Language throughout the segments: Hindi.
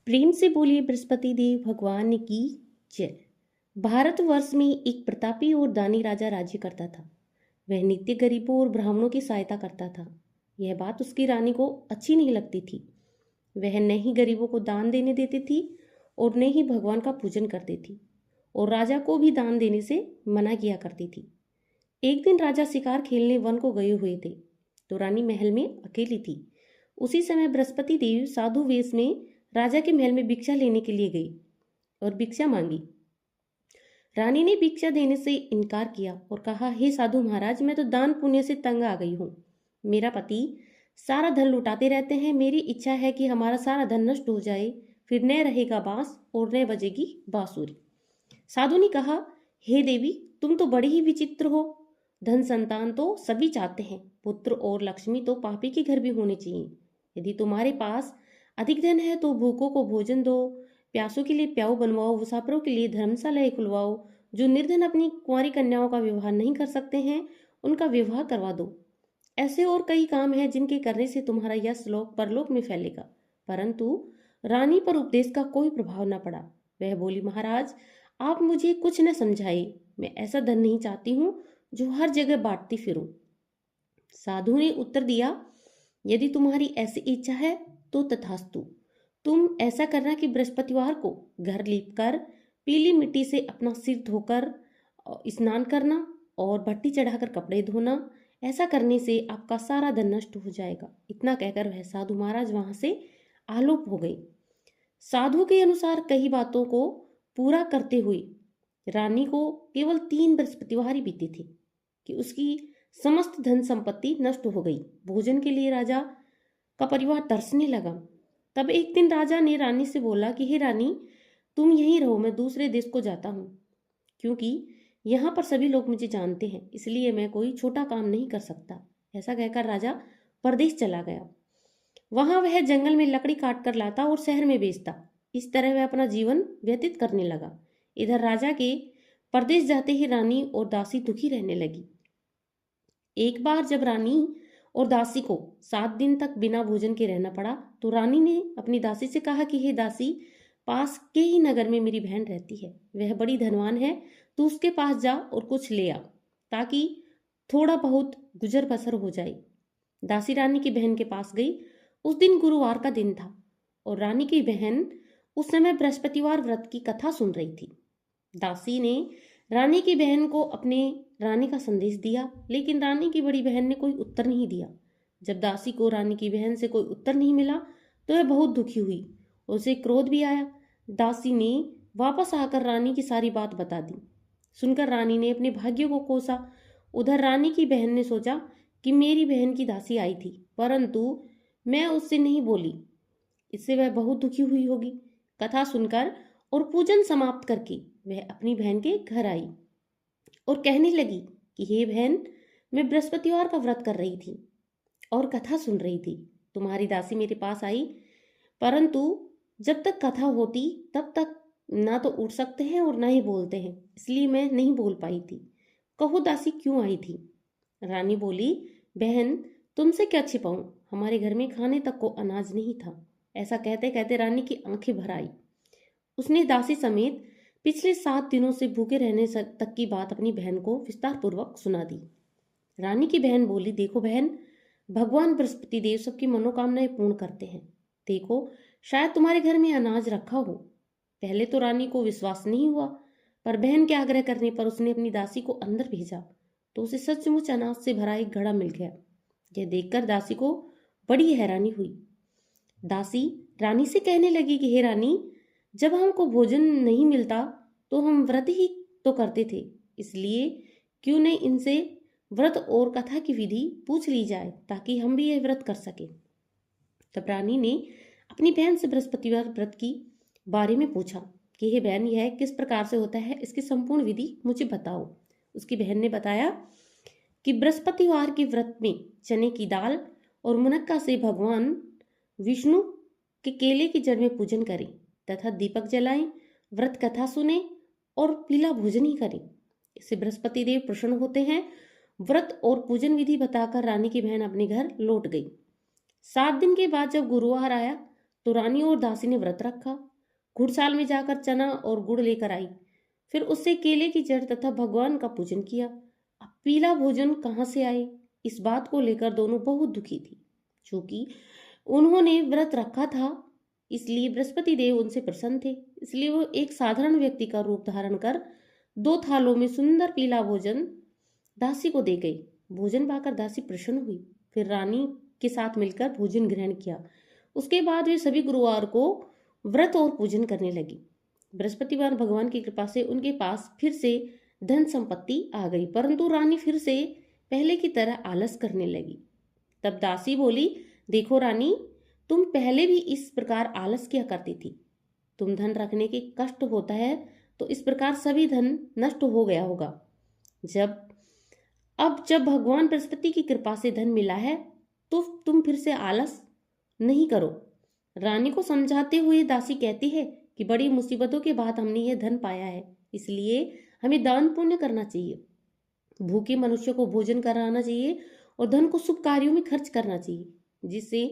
प्रेम से बोलिए बृहस्पति देव भगवान की जय। भारतवर्ष में एक प्रतापी और दानी राजा राज्य करता था। वह नित्य गरीबों और ब्राह्मणों की सहायता करता था। यह बात उसकी रानी को अच्छी नहीं लगती थी। वह न ही गरीबों को दान देने देती थी और न ही भगवान का पूजन करती थी, और राजा को भी दान देने से मना किया करती थी। एक दिन राजा शिकार खेलने वन को गए हुए थे, तो रानी महल में अकेली थी। उसी समय बृहस्पति देव साधु वेश में राजा के महल में भिक्षा लेने के लिए गई और भिक्षा मांगी। रानी ने भिक्षा देने से इनकार किया और कहा, हे साधु महाराज, मैं तो दान पुण्य से तंग आ गई हूँ। मेरा पति सारा धन लुटाते रहते हैं। मेरी इच्छा है कि हमारा सारा धन नष्ट हो जाए, फिर न रहेगा बांस और न बजेगी बांसुरी। साधु ने कहा, हे देवी, तुम तो बड़ी ही विचित्र हो। धन संतान तो सभी चाहते हैं, पुत्र और लक्ष्मी तो पापी के घर भी होने चाहिए। यदि तुम्हारे पास अधिक धन है तो भूखों को भोजन दो, प्यासों के लिए प्याऊ बनवाओ, मुसाफिरों के लिए धर्मशालाएं खुलवाओ। जो निर्धन अपनी कुंवारी कन्याओं का विवाह नहीं कर सकते हैं, उनका विवाह करवा दो। ऐसे और कई काम हैं जिनके करने से तुम्हारा यश लोक परलोक में फैलेगा। परंतु रानी पर उपदेश का कोई प्रभाव न पड़ा। वह बोली, महाराज, आप मुझे कुछ न समझाइए। मैं ऐसा धन नहीं चाहती हूँ जो हर जगह बांटती फिरूं। साधु ने उत्तर दिया, यदि तुम्हारी ऐसी इच्छा है तो तथास्तु। तुम ऐसा करना कि बृहस्पतिवार को घर लीप कर पीली मिट्टी से अपना सिर धोकर स्नान करना और भट्टी चढ़ाकर कपड़े धोना। ऐसा करने से आपका सारा धन नष्ट हो जाएगा। इतना कहकर वह साधु महाराज वहां से आलोप हो गई। साधु के अनुसार कई बातों को पूरा करते हुए रानी को केवल 3 बृहस्पतिवार ही बीते थे कि उसकी समस्त धन संपत्ति नष्ट हो गई। भोजन के लिए राजा का परिवार तरसने लगा। तब एक दिन राजा ने रानी से बोला कि हे रानी, तुम यहीं रहो, मैं दूसरे देश को जाता हूँ, क्योंकि यहाँ पर सभी लोग मुझे जानते हैं, इसलिए मैं कोई छोटा काम नहीं कर सकता। ऐसा कहकर राजा परदेश चला गया। वहां वह जंगल में लकड़ी काट कर लाता और शहर में बेचता। इस तरह वह अपना जीवन व्यतीत करने लगा। इधर राजा के परदेश जाते ही रानी और दासी दुखी रहने लगी। एक बार जब रानी और दासी को 7 दिन तक बिना भोजन के रहना पड़ा, तो रानी ने अपनी दासी से कहा कि हे दासी, पास के ही नगर में मेरी बहन रहती है, वह बड़ी धनवान है, तू उसके पास जा और कुछ ले आ, ताकि थोड़ा बहुत गुजर बसर हो जाए। दासी रानी की बहन के पास गई। उस दिन गुरुवार का दिन था और रानी की बहन उस समय बृहस्पतिवार व्रत की कथा सुन रही थी। दासी ने रानी की बहन को अपने रानी का संदेश दिया, लेकिन रानी की बड़ी बहन ने कोई उत्तर नहीं दिया। जब दासी को रानी की बहन से कोई उत्तर नहीं मिला तो वह बहुत दुखी हुई। उसे क्रोध भी आया। दासी ने वापस आकर रानी की सारी बात बता दी। सुनकर रानी ने अपने भाग्य को कोसा। उधर रानी की बहन ने सोचा कि मेरी बहन की दासी आई थी, परंतु मैं उससे नहीं बोली, इससे वह बहुत दुखी हुई होगी। कथा सुनकर और पूजन समाप्त करके वह अपनी बहन के घर आई और कहने लगी कि हे बहन, मैं बृहस्पतिवार का व्रत कर रही थी और कथा सुन रही थी। तुम्हारी दासी मेरे पास आई, परंतु जब तक कथा होती तब तक ना तो उठ सकते हैं और ना ही बोलते हैं, इसलिए मैं नहीं बोल पाई थी। कहो दासी क्यों आई थी? रानी बोली, बहन, तुमसे क्या छिपाऊं, हमारे घर में खाने तक को अनाज नहीं था। ऐसा कहते कहते रानी की आंखें भर आई। उसने दासी समेत पिछले 7 दिनों से भूखे रहने तक की बात अपनी बहन को विस्तार पूर्वक सुना दी। रानी की बहन बोली, देखो बहन, भगवान बृहस्पति देव सबकी मनोकामनाएं पूर्ण करते हैं। देखो, शायद तुम्हारे घर में अनाज रखा हो। पहले तो रानी को विश्वास नहीं हुआ, पर बहन के आग्रह करने पर उसने अपनी दासी को अंदर भेजा, तो उसे सचमुच अनाज से भरा एक घड़ा मिल गया। यह देखकर दासी को बड़ी हैरानी हुई। दासी रानी से कहने लगी कि हे रानी, जब हमको भोजन नहीं मिलता तो हम व्रत ही तो करते थे, इसलिए क्यों नहीं इनसे व्रत और कथा की विधि पूछ ली जाए, ताकि हम भी यह व्रत कर सके। तब रानी ने अपनी बहन से बृहस्पतिवार व्रत की बारे में पूछा कि हे बहन, यह किस प्रकार से होता है, इसकी संपूर्ण विधि मुझे बताओ। उसकी बहन ने बताया कि बृहस्पतिवार के व्रत में चने की दाल और मुनक्का से भगवान विष्णु के केले की जड़ में पूजन करें तथा दीपक जलाएं, व्रत कथा सुने और पीला भोजन ही करें। इससे बृहस्पति देव प्रसन्न होते हैं। व्रत और पूजन विधि बताकर रानी की बहन अपने घर लौट गई। 7 दिन के बाद जब गुरुवार आया तो रानी और दासी ने व्रत रखा, घुड़साल में जाकर चना और गुड़ लेकर आई, फिर उससे केले की जड़ तथा भगवान का पूजन किया। अब पीला भोजन कहाँ से आए, इस बात को लेकर दोनों बहुत दुखी थी। चूंकि उन्होंने व्रत रखा था, इसलिए बृहस्पति देव उनसे प्रसन्न थे। इसलिए वो एक साधारण व्यक्ति का रूप धारण कर 2 थालों में सुंदर पीला भोजन दासी को दे गई। भोजन पाकर दासी प्रसन्न हुई, फिर रानी के साथ मिलकर भोजन ग्रहण किया। उसके बाद वे सभी गुरुवार को व्रत और पूजन करने लगी। बृहस्पतिवार भगवान की कृपा से उनके पास फिर से धन संपत्ति आ गई, परंतु रानी फिर से पहले की तरह आलस करने लगी। तब दासी बोली, देखो रानी, तुम पहले भी इस प्रकार आलस किया करती थी। तुम धन रखने के कष्ट होता है तो इस प्रकार सभी धन नष्ट हो गया होगा। जब भगवान बृहस्पति की कृपा से धन मिला है तो तुम फिर से आलस नहीं करो। रानी को समझाते हुए दासी कहती है कि बड़ी मुसीबतों के बाद हमने यह धन पाया है, इसलिए हमें दान पुण्य करना चाहिए, भूखे मनुष्य को भोजन कराना चाहिए और धन को शुभ कार्यों में खर्च करना चाहिए, जिससे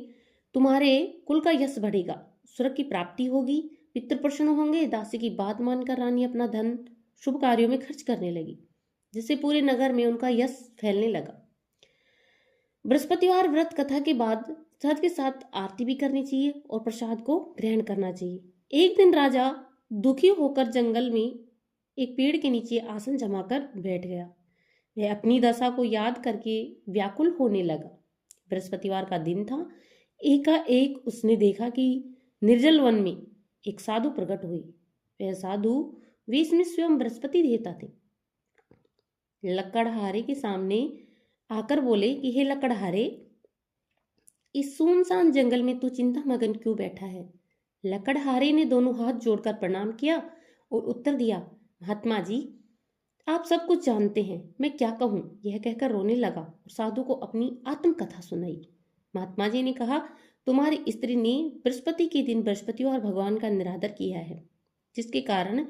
तुम्हारे कुल का यश बढ़ेगा, स्वर्ग की प्राप्ति होगी, पितृ प्रसन्न होंगे। दासी की बात मानकर रानी अपना धन शुभ कार्यों में खर्च करने लगी, जिससे पूरे नगर में उनका यश फैलने लगा। बृहस्पतिवार व्रत कथा के बाद साथ के साथ आरती भी करनी चाहिए और प्रसाद को ग्रहण करना चाहिए। एक दिन राजा दुखी होकर जंगल में एक पेड़ के नीचे आसन जमाकर बैठ गया। वह अपनी दशा को याद करके व्याकुल होने लगा। बृहस्पतिवार का दिन था। एकाएक उसने देखा कि निर्जल वन में एक साधु प्रकट हुए। वह साधु वेश में स्वयं बृहस्पति देवता थे। लकड़हारे के सामने आकर बोले कि हे लकड़हारे, इस सुनसान जंगल में तू चिंता मगन क्यों बैठा है। लकड़हारे ने दोनों हाथ जोड़कर प्रणाम किया और उत्तर दिया, महात्मा जी, आप सब कुछ जानते हैं, मैं क्या कहूँ। यह कहकर रोने लगा और साधु को अपनी आत्मकथा सुनाई। महात्मा जी ने कहा, तुम्हारी स्त्री ने बृहस्पति के दिन बृहस्पतिवार भगवान का निरादर किया है, जिसके कारण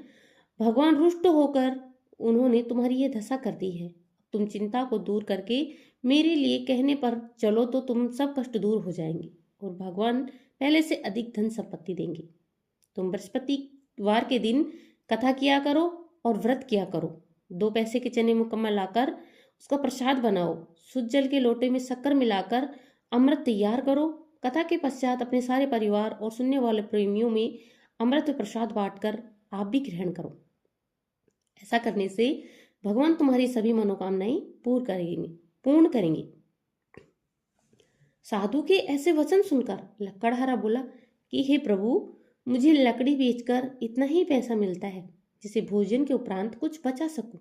भगवान रुष्ट होकर उन्होंने तुम्हारी यह दशा कर दी है। तुम चिंता को दूर करके मेरे लिए कहने पर चलो तो तुम सब कष्ट दूर हो जाएंगे और भगवान पहले से अधिक धन संपत्ति देंगे। तुम बृहस्पतिवार के दिन कथा किया करो और व्रत किया करो। 2 पैसे के चने मुकम्मल लाकर उसका प्रसाद बनाओ। शुद्ध जल के लोटे में शक्कर मिलाकर अमृत तैयार करो। कथा के पश्चात अपने सारे परिवार और सुनने वाले प्रेमियों में अमृत प्रसाद बांटकर आप भी ग्रहण करो। ऐसा करने से भगवान तुम्हारी सभी मनोकामनाएं पूर्ण करेंगे। साधु के ऐसे वचन सुनकर लकड़हारा बोला कि हे प्रभु, मुझे लकड़ी बेचकर इतना ही पैसा मिलता है जिसे भोजन के उपरांत कुछ बचा सकूं।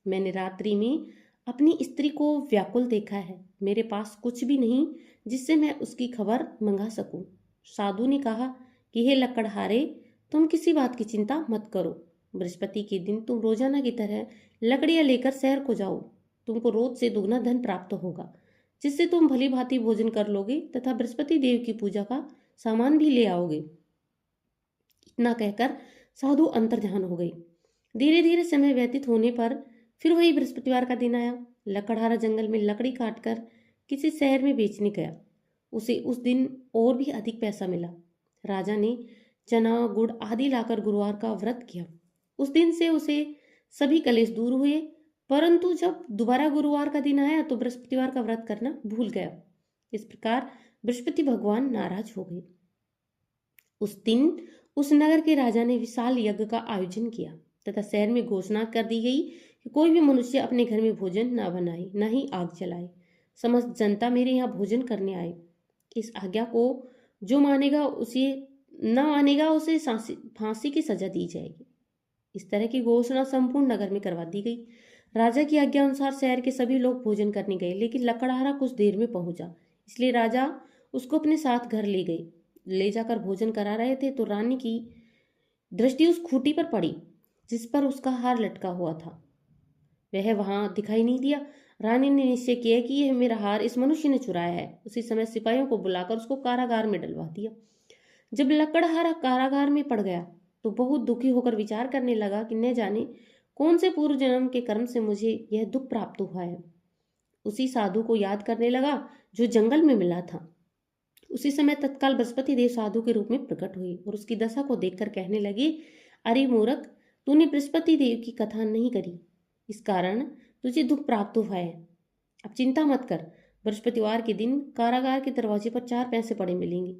मैंने रात्रि में अपनी स्त्री को व्याकुल देखा है। मेरे पास कुछ भी नहीं जिससे मैं उसकी खबर मंगा सकूं। साधु ने कहा कि हे लकड़हारे, तुम किसी बात की चिंता मत करो। बृहस्पति के दिन तुम रोजाना की तरह लकड़ियां लेकर शहर को जाओ। तुमको रोज से दुगना धन प्राप्त होगा, जिससे तुम भली भांति भोजन कर लोगे तथा बृहस्पति देव की पूजा का सामान भी ले आओगे। इतना कहकर साधु अंतर्ध्यान हो गई। धीरे धीरे समय व्यतीत होने पर फिर वही बृहस्पतिवार का दिन आया। लकड़हारा जंगल में लकड़ी काटकर किसी शहर में बेचने गया। उसे उस दिन और भी अधिक पैसा मिला। राजा ने चना गुड़ आदि लाकर गुरुवार का व्रत किया। उस दिन से उसे सभी कलेश दूर हुए, परंतु जब दोबारा गुरुवार का दिन आया तो बृहस्पतिवार का व्रत करना भूल गया। इस प्रकार बृहस्पति भगवान नाराज हो गए। उस दिन उस नगर के राजा ने विशाल यज्ञ का आयोजन किया तथा शहर में घोषणा कर दी गई कि कोई भी मनुष्य अपने घर में भोजन न बनाए, न ही आग जलाए। समस्त जनता मेरे यहाँ भोजन करने आए। इस आज्ञा को जो मानेगा उसे फांसी की सजा दी जाएगी। इस तरह की घोषणा संपूर्ण नगर में करवा दी गई। राजा की आज्ञा अनुसार शहर के सभी लोग भोजन करने गए, लेकिन लकड़हारा कुछ देर में पहुंचा, इसलिए राजा उसको अपने साथ घर ले गए। ले जाकर भोजन करा रहे थे तो रानी की दृष्टि उस खूंटी पर पड़ी जिस पर उसका हार लटका हुआ था। वह वहां दिखाई नहीं दिया। रानी ने निश्चय किया कि यह मेरा हार इस मनुष्य ने चुराया है। उसी समय सिपाहियों को बुलाकर उसको कारागार में डलवा दिया। जब लकड़हारा कारागार में पड़ गया तो बहुत दुखी होकर विचार करने लगा कि न जाने कौन से पूर्व जन्म के कर्म से मुझे यह दुख प्राप्त हुआ है। उसी साधु को याद करने लगा जो जंगल में मिला था। उसी समय तत्काल बृहस्पति देव साधु के रूप में प्रकट हुए और उसकी दशा को देखकर कहने लगे, अरे मूर्ख, तूने बृहस्पति देव की कथा नहीं करी, इस कारण तुझे दुख प्राप्त हुआ है। अब चिंता मत कर, बृहस्पतिवार के दिन कारागार के दरवाजे पर 4 पैसे पड़े मिलेंगे,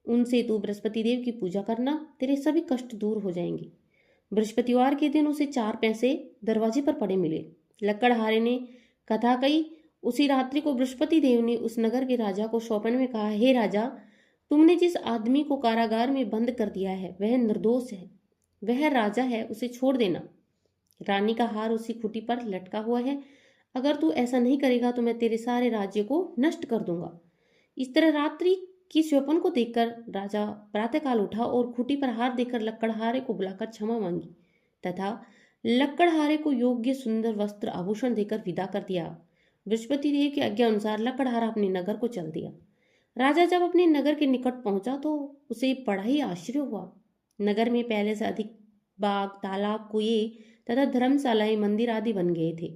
उनसे तू बृहस्पति देव की पूजा करना, तेरे सभी कष्ट दूर हो जाएंगे। बृहस्पतिवार के दिन उसे 4 पैसे दरवाजे पर पड़े मिले। लकड़हारे ने कथा कही। उसी रात्रि को बृहस्पति देव ने उस नगर के राजा को स्वप्न में कहा, हे राजा, तुमने जिस आदमी को कारागार में बंद कर दिया है वह निर्दोष है, वह राजा है, उसे छोड़ देना। रानी का हार उसी खूंटी पर लटका हुआ है, अगर तू ऐसा नहीं करेगा तो मैं तेरे सारे राज्य को नष्ट कर दूंगा। इस तरह रात्रि की स्वप्न को देखकर राजा प्रातःकाल उठा और खूंटी पर हार देकर लकड़हारे को बुलाकर क्षमा मांगी तथा लकड़हारे को योग्य सुंदर वस्त्र आभूषण देकर विदा कर दिया। बृहस्पति देव की आज्ञा अनुसार लकड़हारा अपने नगर को चल दिया। राजा जब अपने नगर के निकट पहुंचा तो उसे बड़ा ही आश्चर्य हुआ। नगर में पहले से अधिक बाग, तालाब, कुएं तथा धर्मशालाएं, मंदिर आदि बन गए थे।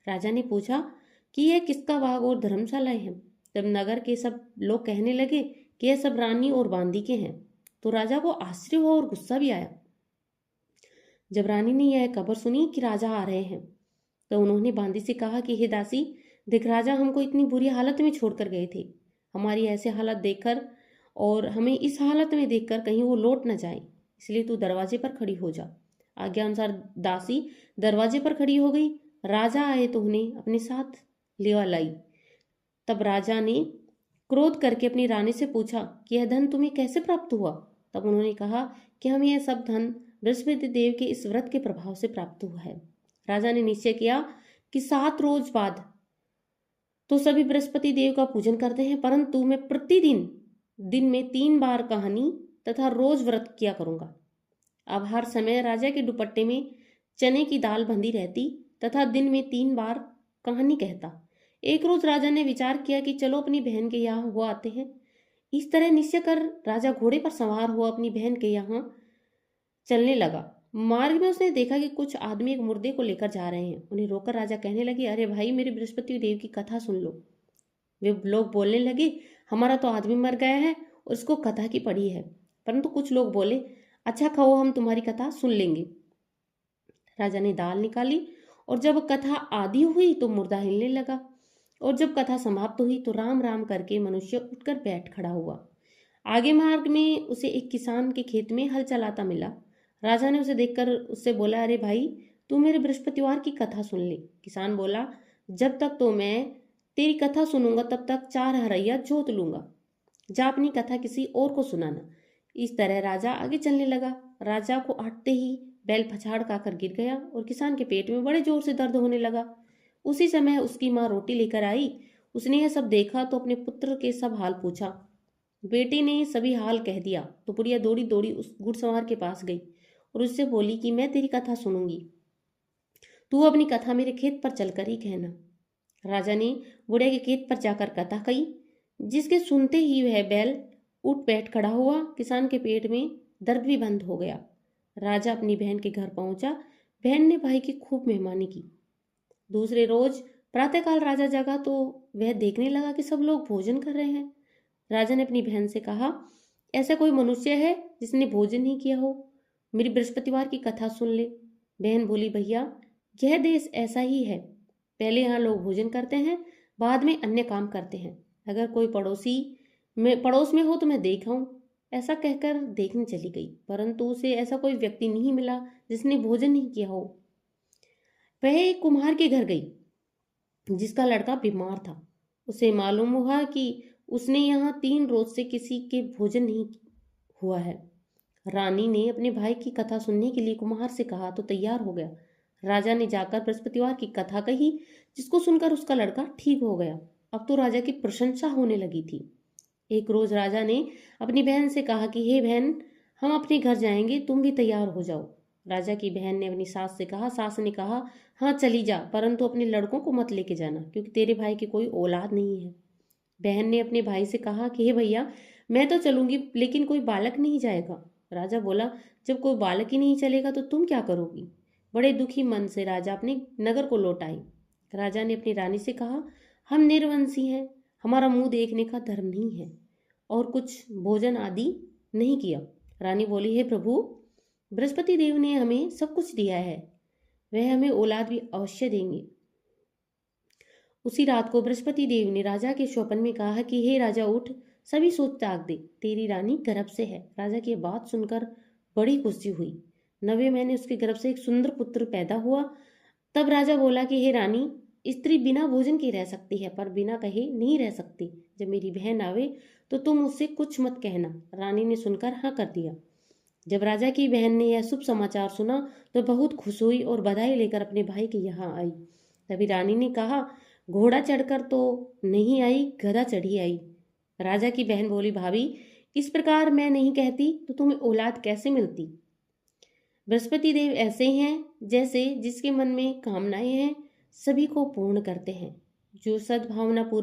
राजा ने पूछा कि यह किसका बाग और धर्मशालाएं हैं। तब नगर के सब लोग कहने लगे कि यह सब रानी और बांदी के हैं। तो राजा को आश्चर्य हुआ और गुस्सा भी आया। जब रानी ने यह खबर सुनी कि राजा आ रहे हैं तो उन्होंने बांदी से कहा कि हे दासी, देख, राजा हमको इतनी बुरी हालत में छोड़कर गए थे। हमारी ऐसी हालत देखकर और हमें इस हालत में देखकर कहीं वो लौट न जाए, इसलिए तू दरवाजे पर खड़ी हो जा। आज्ञा अनुसार दासी दरवाजे पर खड़ी हो गई। राजा आए तो उन्हें अपने साथ लेवा लाई। तब राजा ने क्रोध करके अपनी रानी से पूछा कि यह धन तुम्हें कैसे प्राप्त हुआ। तब उन्होंने कहा कि हमें यह सब धन बृहस्पति देव के इस व्रत के प्रभाव से प्राप्त हुआ है। राजा ने निश्चय किया कि 7 रोज बाद तो सभी बृहस्पति देव का पूजन करते हैं, परंतु मैं प्रतिदिन दिन में 3 बार कहानी तथा रोज व्रत किया करूंगा। अब हर समय राजा के दुपट्टे में चने की दाल बंधी रहती तथा दिन में 3 बार कहानी कहता। एक रोज राजा ने विचार किया कि चलो अपनी बहन के यहाँ हो आते हैं। इस तरह निश्चय कर राजा घोड़े पर सवार हुआ अपनी बहन के यहाँ चलने लगा। मार्ग में उसने देखा कि कुछ आदमी एक मुर्दे को लेकर जा रहे हैं। उन्हें रोककर राजा कहने लगे, अरे भाई, मेरे बृहस्पति देव की कथा सुन लो। वे लोग बोलने लगे, हमारा तो आदमी मर गया है और उसको कथा की पड़ी है। परंतु कुछ लोग बोले, अच्छा खाओ, हम तुम्हारी कथा सुन लेंगे। राजा ने दाल निकाली और जब कथा आदि हुई तो मुर्दा हिलने लगा, और जब कथा समाप्त हुई तो राम राम करके मनुष्य उठकर बैठ खड़ा हुआ। आगे मार्ग में उसे एक किसान के खेत में हल चलाता मिला। राजा ने उसे देखकर उससे बोला, अरे भाई, तू मेरे बृहस्पतिवार की कथा सुन ले। किसान बोला, जब तक तो मैं तेरी कथा सुनूंगा तब तक 4 हरैया जोत लूंगा, जा अपनी कथा किसी और को सुनाना। इस तरह राजा आगे चलने लगा। राजा को आटते ही बैल फछाड़ खाकर गिर गया और किसान के पेट में बड़े जोर से दर्द होने लगा। उसी समय उसकी माँ रोटी लेकर आई। उसने यह सब देखा तो अपने पुत्र के सब हाल पूछा। बेटे ने सभी हाल कह दिया तो बुढ़िया दौड़ी दौड़ी उस घुड़सवार के पास गई और उससे बोली कि मैं तेरी कथा सुनूंगी, तू अपनी कथा मेरे खेत पर चलकर ही कहना। राजा ने बुढ़िया के खेत पर जाकर कथा कही, जिसके सुनते ही वह बैल उठ बैठ खड़ा हुआ। किसान के पेट में दर्द भी बंद हो गया। राजा अपनी बहन के घर पहुंचा। बहन ने भाई की खूब मेहमानी की। दूसरे रोज प्रातःकाल राजा जगा तो वह देखने लगा कि सब लोग भोजन कर रहे हैं। राजा ने अपनी बहन से कहा, ऐसा कोई मनुष्य है जिसने भोजन नहीं किया हो? मेरी बृहस्पतिवार की कथा सुन ले। बहन बोली, भैया, यह देश ऐसा ही है, पहले यहाँ लोग भोजन करते हैं, बाद में अन्य काम करते हैं। अगर कोई पड़ोस में हो तो मैं देखाऊं। ऐसा कहकर देखने चली गई, परंतु उसे ऐसा कोई व्यक्ति नहीं मिला जिसने भोजन नहीं किया हो। वह एक कुम्हार के घर गई जिसका लड़का बीमार था। उसे मालूम हुआ कि उसने यहाँ 3 रोज से किसी के भोजन नहीं हुआ है। रानी ने अपने भाई की कथा सुनने के लिए कुम्हार से कहा तो तैयार हो गया। राजा ने जाकर बृहस्पतिवार की कथा कही, जिसको सुनकर उसका लड़का ठीक हो गया। अब तो राजा की प्रशंसा होने लगी थी। एक रोज राजा ने अपनी बहन से कहा कि हे बहन, हम अपने घर जाएंगे, तुम भी तैयार हो जाओ। राजा की बहन ने अपनी सास से कहा। सास ने कहा, हाँ चली जा, परंतु अपने लड़कों को मत लेके जाना, क्योंकि तेरे भाई की कोई औलाद नहीं है। बहन ने अपने भाई से कहा कि हे भैया, मैं तो चलूंगी, लेकिन कोई बालक नहीं जाएगा। राजा बोला, जब कोई बालक ही नहीं चलेगा तो तुम क्या करोगी? बड़े दुखी मन से राजा अपने नगर को लौट आई। राजा ने अपनी रानी से कहा, हम निर्वंशी हैं, हमारा मुंह देखने का धर्म नहीं है और कुछ भोजन आदि नहीं किया। रानी बोली, हे प्रभु, बृहस्पति देव ने हमें सब कुछ दिया है, वह हमें औलाद भी अवश्य देंगे। उसी रात को बृहस्पति देव ने राजा के स्वप्न में कहा कि हे राजा, उठ, सभी सोच त्याग दे, तेरी रानी गर्भ से है। राजा की बात सुनकर बड़ी खुशी हुई। 9वें महीने उसके गर्भ से एक सुंदर पुत्र पैदा हुआ। तब राजा बोला कि हे रानी, स्त्री बिना भोजन के रह सकती है, पर बिना कहे नहीं रह सकती। जब मेरी बहन आवे तो तुम उससे कुछ मत कहना। रानी ने सुनकर हाँ कर दिया। जब राजा की बहन ने यह शुभ समाचार सुना तो बहुत खुश हुई और बधाई लेकर अपने भाई के यहाँ आई। तभी रानी ने कहा, घोड़ा चढ़कर तो नहीं आई, गधा चढ़ी आई। राजा की बहन बोली, भाभी, इस प्रकार मैं नहीं कहती तो तुम्हें औलाद कैसे मिलती? बृहस्पति देव ऐसे हैं जैसे जिसके मन में कामनाएं हैं सभी को पूर्ण करते हैं। जो सद्भावना पूर्वक